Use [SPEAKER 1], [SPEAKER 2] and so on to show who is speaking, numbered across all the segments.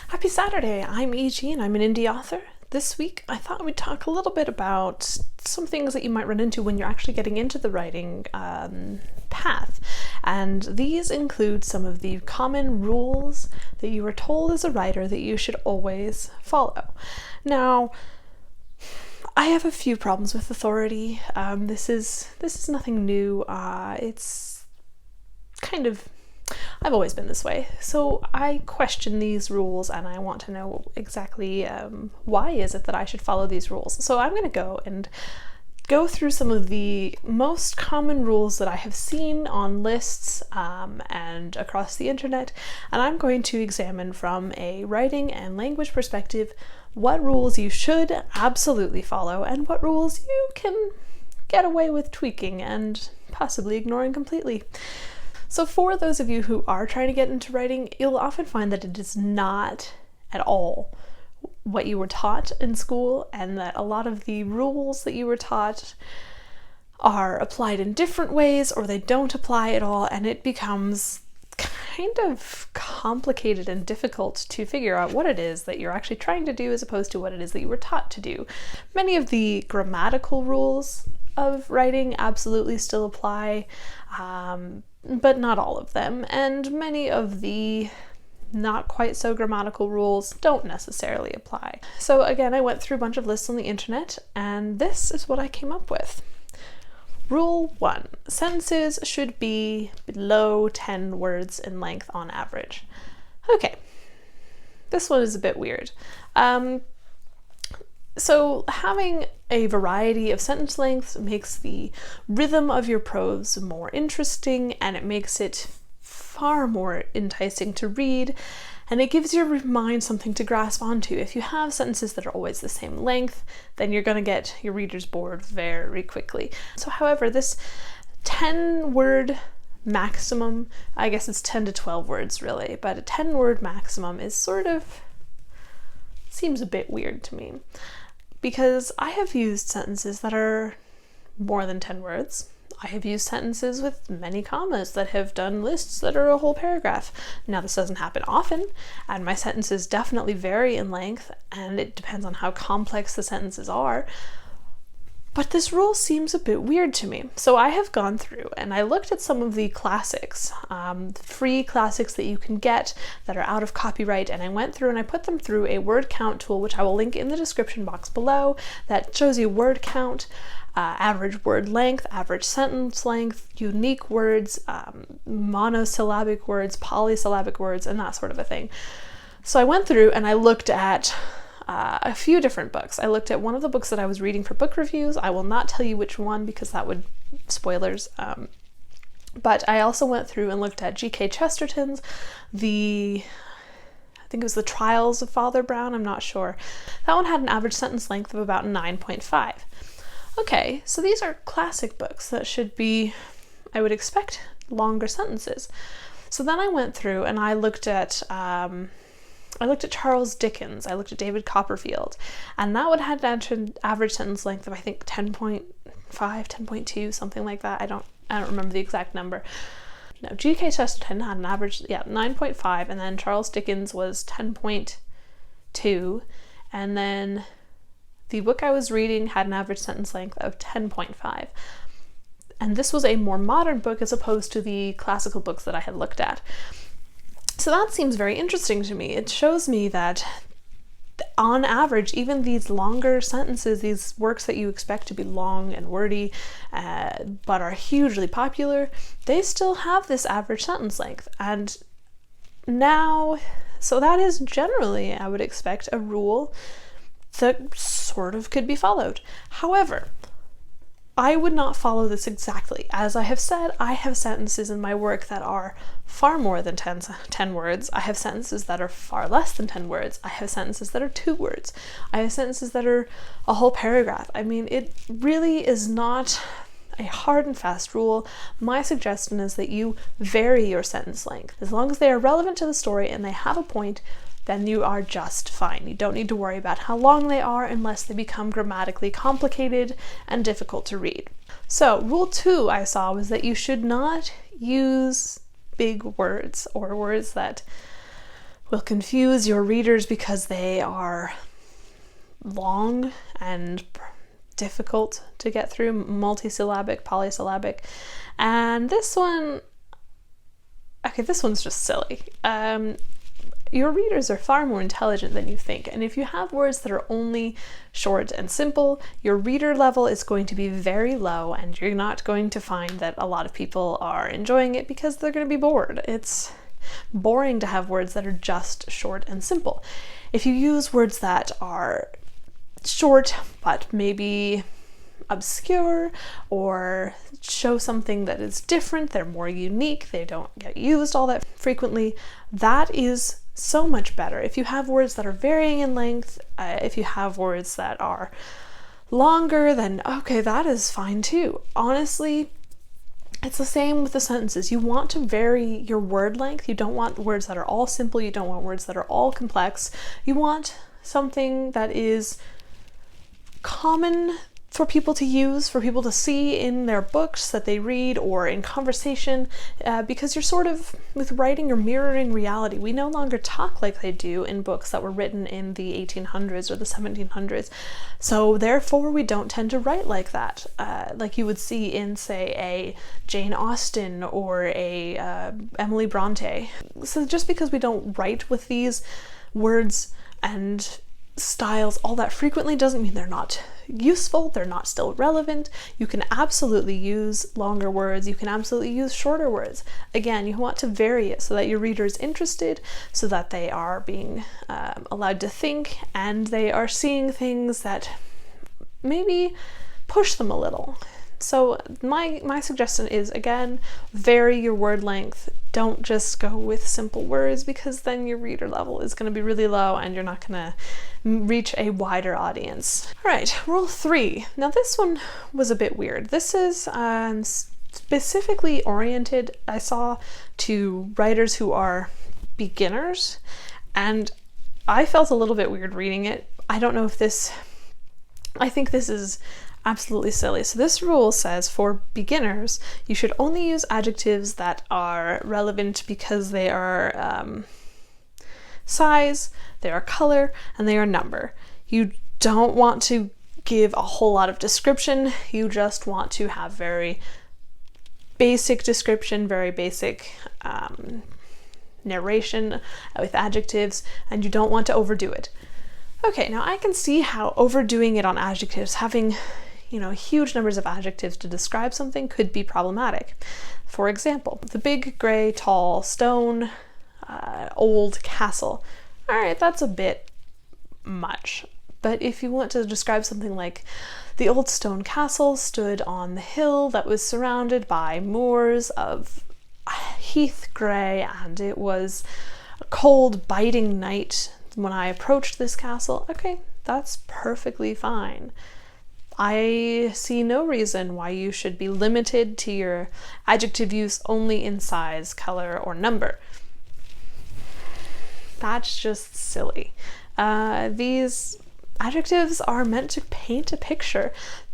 [SPEAKER 1] Happy Saturday! I'm E.G. and I'm an indie author. This week I thought we'd talk a little bit about some things that you might run into when you're actually getting into the writing path. And these include some of the common rules that you were told as a writer that you should always follow. Now, I have a few problems with authority. This is nothing new. It's kind of I've always been this way. So I question these rules and I want to know exactly why is it that I should follow these rules. So I'm going to go through some of the most common rules that I have seen on lists and across the internet, and I'm going to examine from a writing and language perspective what rules you should absolutely follow and what rules you can get away with tweaking and possibly ignoring completely. So for those of you who are trying to get into writing, you'll often find that it is not at all what you were taught in school, and that a lot of the rules that you were taught are applied in different ways or they don't apply at all, and it becomes kind of complicated and difficult to figure out what it is that you're actually trying to do as opposed to what it is that you were taught to do. Many of the grammatical rules of writing absolutely still apply, but not all of them, and many of the not quite so grammatical rules don't necessarily apply. So again, I went through a bunch of lists on the internet, and this is what I came up with. Rule 1. Sentences should be below 10 words in length on average. Okay, this one is a bit weird. So having a variety of sentence lengths makes the rhythm of your prose more interesting, and it makes it far more enticing to read, and it gives your mind something to grasp onto. If you have sentences that are always the same length, then you're going to get your readers bored very quickly. So however, this 10-word maximum, I guess it's 10 to 12 words really, but a 10-word maximum is seems a bit weird to me, because I have used sentences that are more than 10 words. I have used sentences with many commas that have done lists that are a whole paragraph. Now, this doesn't happen often, and my sentences definitely vary in length, and it depends on how complex the sentences are. But this rule seems a bit weird to me. So I have gone through and I looked at some of the classics, free classics that you can get that are out of copyright, and I went through and I put them through a word count tool, which I will link in the description box below, that shows you word count, average word length, average sentence length, unique words, monosyllabic words, polysyllabic words, and that sort of a thing. So I went through and I looked at a few different books. I looked at one of the books that I was reading for book reviews. I will not tell you which one because that would spoilers. But I also went through and looked at G.K. Chesterton's I think it was The Trials of Father Brown, I'm not sure. That one had an average sentence length of about 9.5. Okay, so these are classic books that should be, I would expect, longer sentences. So then I went through and I looked at Charles Dickens, I looked at David Copperfield, and that would have an average sentence length of I think 10.5, 10.2, something like that. I don't remember the exact number. No, G.K. Chesterton had an average, 9.5, and then Charles Dickens was 10.2, and then the book I was reading had an average sentence length of 10.5. And this was a more modern book as opposed to the classical books that I had looked at. So that seems very interesting to me. It shows me that on average, even these longer sentences, these works that you expect to be long and wordy, but are hugely popular, they still have this average sentence length. And now, so that is generally, I would expect, a rule that sort of could be followed. However, I would not follow this exactly. As I have said, I have sentences in my work that are far more than 10 words. I have sentences that are far less than 10 words. I have sentences that are 2 words. I have sentences that are a whole paragraph. I mean, it really is not a hard and fast rule. My suggestion is that you vary your sentence length. As long as they are relevant to the story and they have a point, then you are just fine. You don't need to worry about how long they are unless they become grammatically complicated and difficult to read. So rule 2 I saw was that you should not use big words or words that will confuse your readers because they are long and difficult to get through, multisyllabic, polysyllabic. And this one, okay, this one's just silly. Your readers are far more intelligent than you think, and if you have words that are only short and simple, your reader level is going to be very low, and you're not going to find that a lot of people are enjoying it because they're going to be bored. It's boring to have words that are just short and simple. If you use words that are short but maybe obscure or show something that is different, they're more unique, they don't get used all that frequently, that is so much better. If you have words that are varying in length, if you have words that are longer, then okay, that is fine too. Honestly, it's the same with the sentences. You want to vary your word length. You don't want words that are all simple. You don't want words that are all complex. You want something that is common for people to use, for people to see in their books that they read or in conversation, because you're sort of, with writing, you're mirroring reality. We no longer talk like they do in books that were written in the 1800s or the 1700s. So therefore we don't tend to write like that, like you would see in, say, a Jane Austen or a Emily Bronte. So just because we don't write with these words and styles all that frequently doesn't mean they're not useful, they're not still relevant. You can absolutely use longer words, you can absolutely use shorter words. Again, you want to vary it so that your reader is interested, so that they are being allowed to think, and they are seeing things that maybe push them a little. So my suggestion is, again, vary your word length. Don't just go with simple words, because then your reader level is going to be really low and you're not going to reach a wider audience. All right, rule 3. Now this one was a bit weird. This is specifically oriented, I saw, to writers who are beginners, and I felt a little bit weird reading it. I don't know if this, I think this is absolutely silly. So this rule says for beginners, you should only use adjectives that are relevant because they are size, they are color, and they are number. You don't want to give a whole lot of description. You just want to have very basic description, very basic narration with adjectives, and you don't want to overdo it. Okay, now I can see how overdoing it on adjectives, having huge numbers of adjectives to describe something, could be problematic. For example, the big, gray, tall, stone, old castle. All right, that's a bit much. But if you want to describe something like the old stone castle stood on the hill that was surrounded by moors of heath gray, and it was a cold, biting night when I approached this castle, okay, that's perfectly fine. I see no reason why you should be limited to your adjective use only in size, color, or number. That's just silly. These adjectives are meant to paint a picture.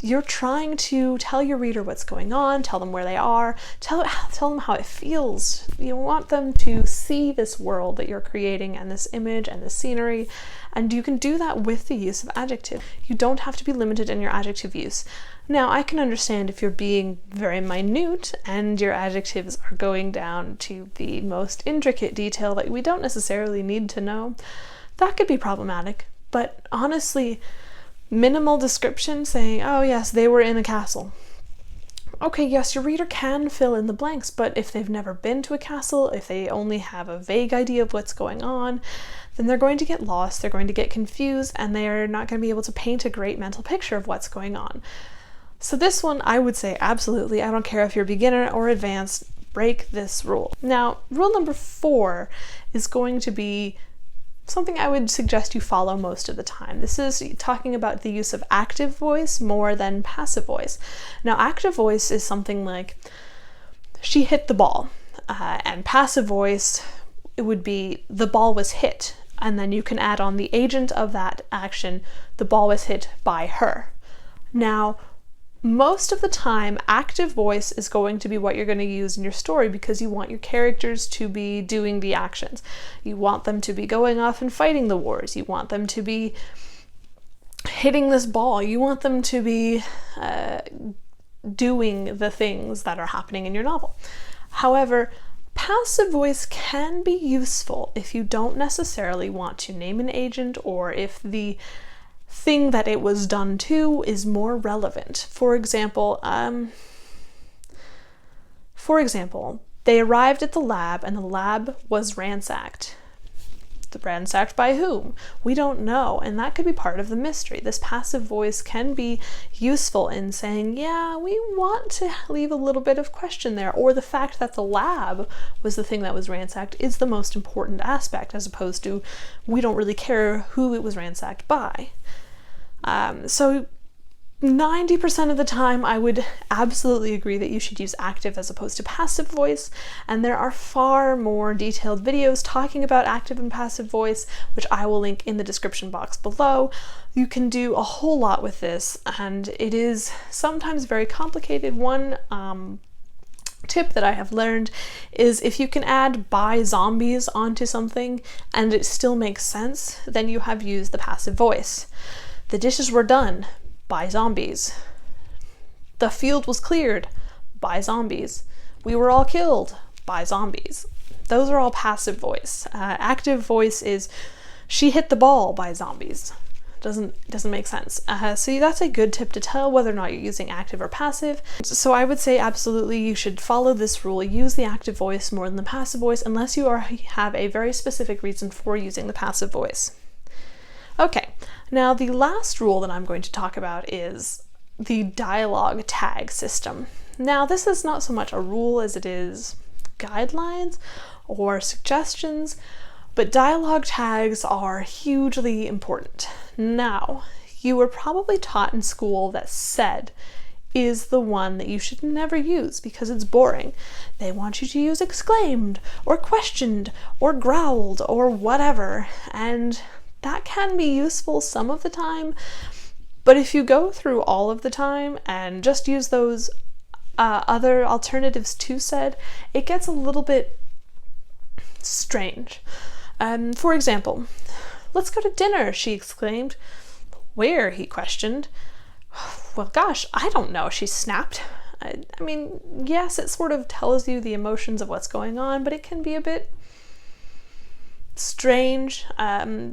[SPEAKER 1] You're trying to tell your reader what's going on, tell them where they are, tell them how it feels. You want them to see this world that you're creating and this image and this scenery, and you can do that with the use of adjective. You don't have to be limited in your adjective use. Now, I can understand if you're being very minute and your adjectives are going down to the most intricate detail that we don't necessarily need to know. That could be problematic, but honestly, minimal description saying, oh yes, they were in a castle. Okay, yes, your reader can fill in the blanks, but if they've never been to a castle, if they only have a vague idea of what's going on, then they're going to get lost, they're going to get confused, and they're not going to be able to paint a great mental picture of what's going on. So this one, I would say absolutely, I don't care if you're beginner or advanced, break this rule. Now, rule number 4 is going to be something I would suggest you follow most of the time. This is talking about the use of active voice more than passive voice. Now, active voice is something like, she hit the ball, and passive voice, it would be, the ball was hit, and then you can add on the agent of that action, the ball was hit by her. Now, most of the time, active voice is going to be what you're going to use in your story because you want your characters to be doing the actions. You want them to be going off and fighting the wars. You want them to be hitting this ball. You want them to be doing the things that are happening in your novel. However, passive voice can be useful if you don't necessarily want to name an agent, or if the thing that it was done to is more relevant. For example, they arrived at the lab and the lab was ransacked. Ransacked by whom? We don't know, and that could be part of the mystery. This passive voice can be useful in saying, yeah, we want to leave a little bit of question there, or the fact that the lab was the thing that was ransacked is the most important aspect, as opposed to we don't really care who it was ransacked by. So 90% of the time, I would absolutely agree that you should use active as opposed to passive voice, and there are far more detailed videos talking about active and passive voice, which I will link in the description box below. You can do a whole lot with this, and it is sometimes very complicated. One tip that I have learned is if you can add "by zombies" onto something and it still makes sense, then you have used the passive voice. The dishes were done by zombies. The field was cleared by zombies. We were all killed by zombies. Those are all passive voice. Active voice is she hit the ball by zombies. Doesn't make sense. So that's a good tip to tell whether or not you're using active or passive. So I would say absolutely you should follow this rule. Use the active voice more than the passive voice unless you have a very specific reason for using the passive voice. Okay, now the last rule that I'm going to talk about is the dialogue tag system. Now this is not so much a rule as it is guidelines or suggestions, but dialogue tags are hugely important. Now, you were probably taught in school that said is the one that you should never use because it's boring. They want you to use exclaimed or questioned or growled or whatever, and that can be useful some of the time, but if you go through all of the time and just use those other alternatives to said, it gets a little bit strange. For example, "Let's go to dinner," she exclaimed. "Where?" he questioned. "Well, gosh, I don't know," she snapped. I mean, yes, it sort of tells you the emotions of what's going on, but it can be a bit strange,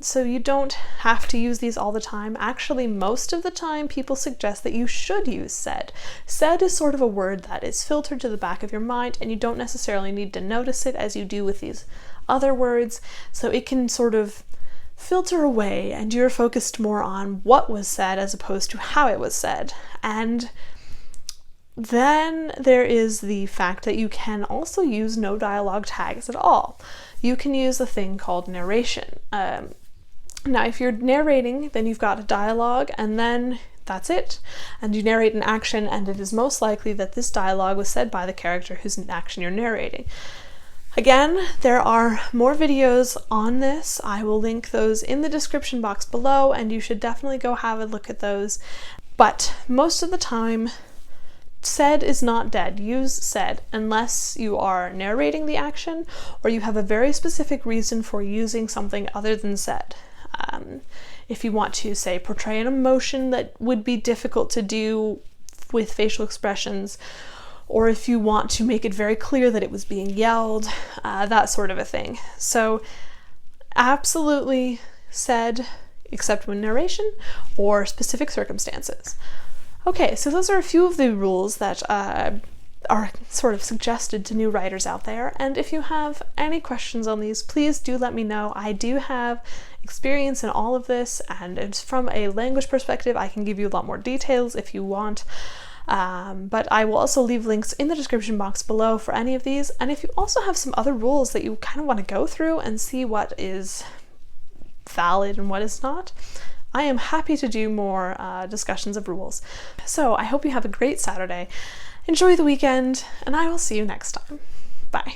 [SPEAKER 1] so you don't have to use these all the time. Actually, most of the time people suggest that you should use said. Said is sort of a word that is filtered to the back of your mind, and you don't necessarily need to notice it as you do with these other words, so it can sort of filter away and you're focused more on what was said as opposed to how it was said. And then there is the fact that you can also use no dialogue tags at all. You can use a thing called narration. Now, if you're narrating, then you've got a dialogue and then that's it. And you narrate an action, and it is most likely that this dialogue was said by the character whose action you're narrating. Again, there are more videos on this. I will link those in the description box below, and you should definitely go have a look at those. But most of the time, said is not dead. Use said unless you are narrating the action or you have a very specific reason for using something other than said. If you want to, say, portray an emotion that would be difficult to do with facial expressions, or if you want to make it very clear that it was being yelled, that sort of a thing. So absolutely said, except when narration or specific circumstances. Okay, so those are a few of the rules that are sort of suggested to new writers out there, and if you have any questions on these, please do let me know. I do have experience in all of this, and it's from a language perspective. I can give you a lot more details if you want, but I will also leave links in the description box below for any of these, and if you also have some other rules that you kind of want to go through and see what is valid and what is not, I am happy to do more discussions of rules. So I hope you have a great Saturday. Enjoy the weekend, and I will see you next time. Bye.